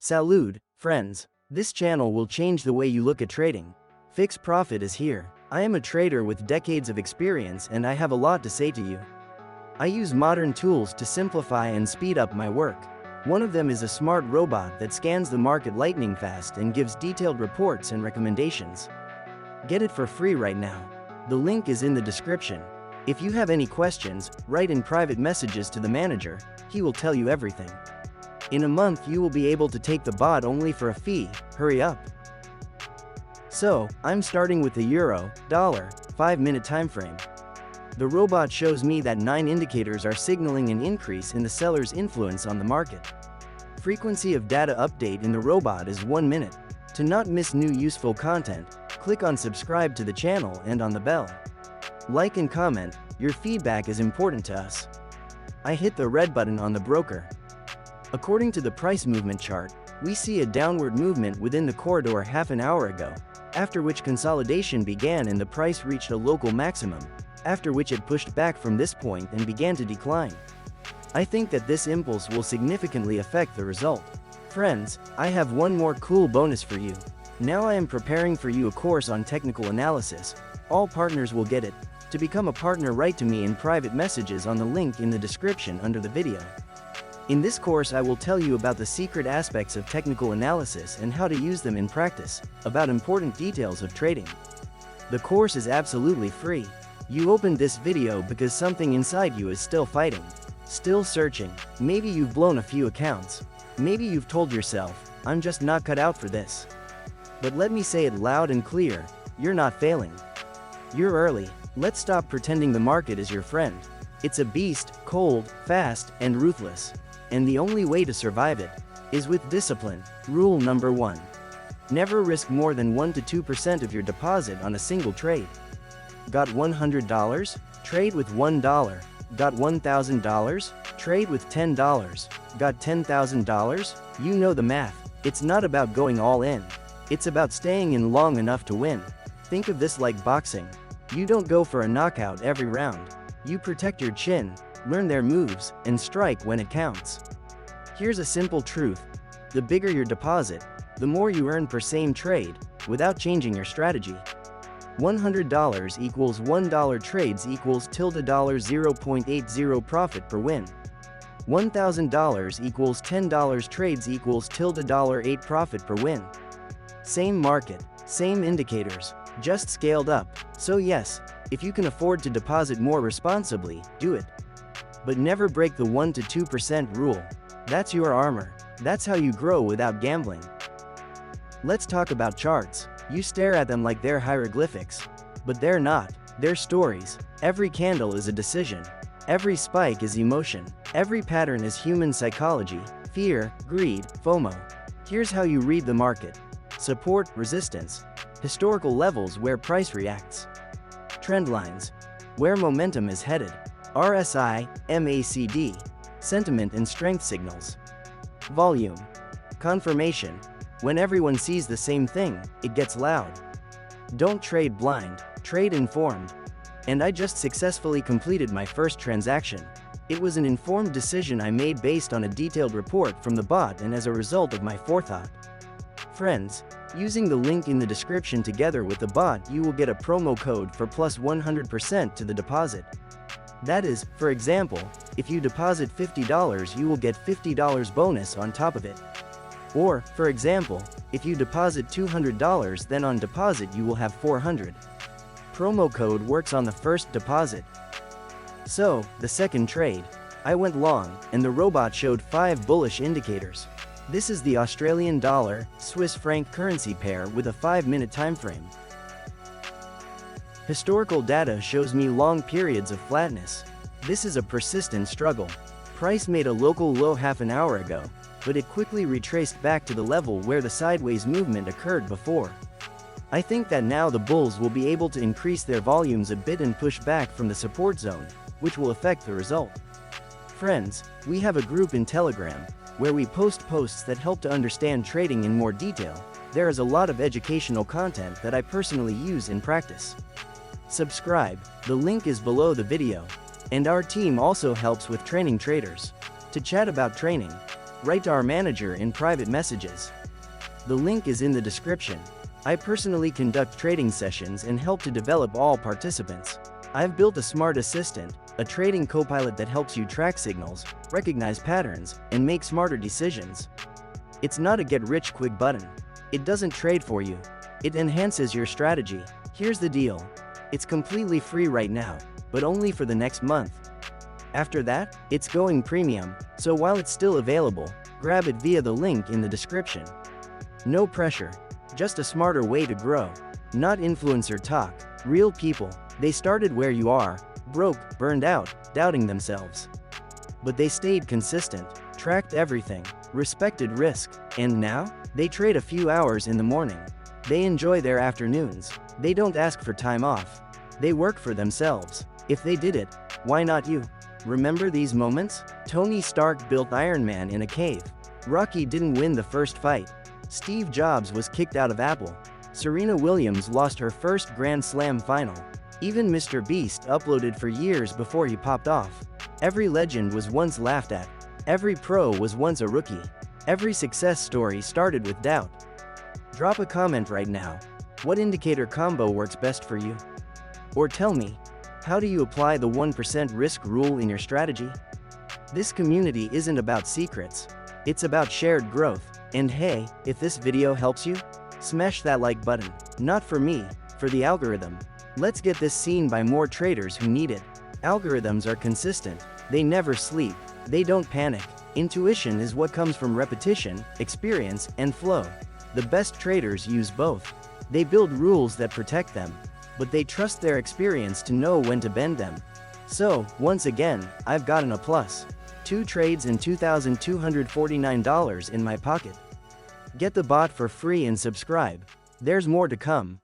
Salud, friends. This channel will change the way you look at trading. FixProfit is here. I am a trader with decades of experience and I have a lot to say to you. I use modern tools to simplify and speed up my work. One of them is a smart robot that scans the market lightning fast and gives detailed reports and recommendations. Get it for free right now. The link is in the description. If you have any questions, write in private messages to the manager, he will tell you everything. In a month you will be able to take the bot only for a fee, hurry up. So, I'm starting with the euro, dollar, 5-minute time frame. The robot shows me that 9 indicators are signaling an increase in the seller's influence on the market. Frequency of data update in the robot is 1 minute. To not miss new useful content, click on subscribe to the channel and on the bell. Like and comment, your feedback is important to us. I hit the red button on the broker. According to the price movement chart, we see a downward movement within the corridor half an hour ago, after which consolidation began and the price reached a local maximum, after which it pushed back from this point and began to decline. I think that this impulse will significantly affect the result. Friends, I have one more cool bonus for you. Now I am preparing for you a course on technical analysis. All partners will get it. To become a partner, write to me in private messages on the link in the description under the video. In this course I will tell you about the secret aspects of technical analysis and how to use them in practice, about important details of trading. The course is absolutely free. You opened this video because something inside you is still fighting, still searching. Maybe you've blown a few accounts. Maybe you've told yourself, I'm just not cut out for this. But let me say it loud and clear, you're not failing. You're early. Let's stop pretending the market is your friend. It's a beast, cold, fast, and ruthless. And the only way to survive it is with discipline. Rule number 1. Never risk more than 1 to 2% of your deposit on a single trade. Got $100? Trade with $1. Got $1,000? Trade with $10. Got $10,000? You know the math. It's not about going all in. It's about staying in long enough to win. Think of this like boxing. You don't go for a knockout every round. You protect your chin, learn their moves, and strike when it counts. Here's a simple truth. The bigger your deposit, the more you earn per same trade, without changing your strategy. $100 equals $1 trades equals $0.80 profit per win. $1,000 equals $10 trades equals $8 profit per win. Same market, same indicators, just scaled up. So yes, if you can afford to deposit more responsibly, do it. But never break the 1 to 2% rule. That's your armor. That's how you grow without gambling. Let's talk about charts. You stare at them like they're hieroglyphics. But they're not. They're stories. Every candle is a decision. Every spike is emotion. Every pattern is human psychology, fear, greed, FOMO. Here's how you read the market. Support, resistance. Historical levels where price reacts. Trend lines. Where momentum is headed. RSI, MACD. Sentiment and strength signals. Volume. Confirmation. When everyone sees the same thing, it gets loud. Don't trade blind, trade informed. And I just successfully completed my first transaction. It was an informed decision I made based on a detailed report from the bot and as a result of my forethought. Friends, using the link in the description together with the bot, you will get a promo code for plus 100% to the deposit. That is, for example, if you deposit $50 you will get $50 bonus on top of it. Or, for example, if you deposit $200 then on deposit you will have $400. Promo code works on the first deposit. So, the second trade. I went long, and the robot showed 5 bullish indicators. This is the Australian dollar, Swiss franc currency pair with a 5-minute time frame. Historical data shows me long periods of flatness. This is a persistent struggle. Price made a local low half an hour ago, but it quickly retraced back to the level where the sideways movement occurred before. I think that now the bulls will be able to increase their volumes a bit and push back from the support zone, which will affect the result. Friends, we have a group in Telegram, where we post posts that help to understand trading in more detail. There is a lot of educational content that I personally use in practice. Subscribe, the link is below the video. And our team also helps with training traders. To chat about training, Write to our manager in private messages. The link is in the description. I personally conduct trading sessions and help to develop all participants. I've built a smart assistant, a trading copilot that helps you track signals, recognize patterns, and make smarter decisions. It's not a get-rich-quick button. It doesn't trade for you. It enhances your strategy. Here's the deal. It's completely free right now, but only for the next month. After that, it's going premium, so while it's still available, grab it via the link in the description. No pressure. Just a smarter way to grow. Not influencer talk. Real people. They started where you are, broke, burned out, doubting themselves. But they stayed consistent, tracked everything, respected risk, and now, they trade a few hours in the morning. They enjoy their afternoons. They don't ask for time off. They work for themselves. If they did it, why not you? Remember these moments? Tony Stark built Iron Man in a cave. Rocky didn't win the first fight. Steve Jobs was kicked out of Apple. Serena Williams lost her first Grand Slam final. Even Mr. Beast uploaded for years before he popped off. Every legend was once laughed at. Every pro was once a rookie. Every success story started with doubt. Drop a comment right now. What indicator combo works best for you? Or tell me, how do you apply the 1% risk rule in your strategy? This community isn't about secrets. It's about shared growth. And hey, if this video helps you, smash that like button. Not for me, for the algorithm. Let's get this seen by more traders who need it. Algorithms are consistent. They never sleep. They don't panic. Intuition is what comes from repetition, experience, and flow. The best traders use both. They build rules that protect them, but they trust their experience to know when to bend them. So, once again, I've gotten a plus. 2 trades and $2,249 in my pocket. Get the bot for free and subscribe. There's more to come.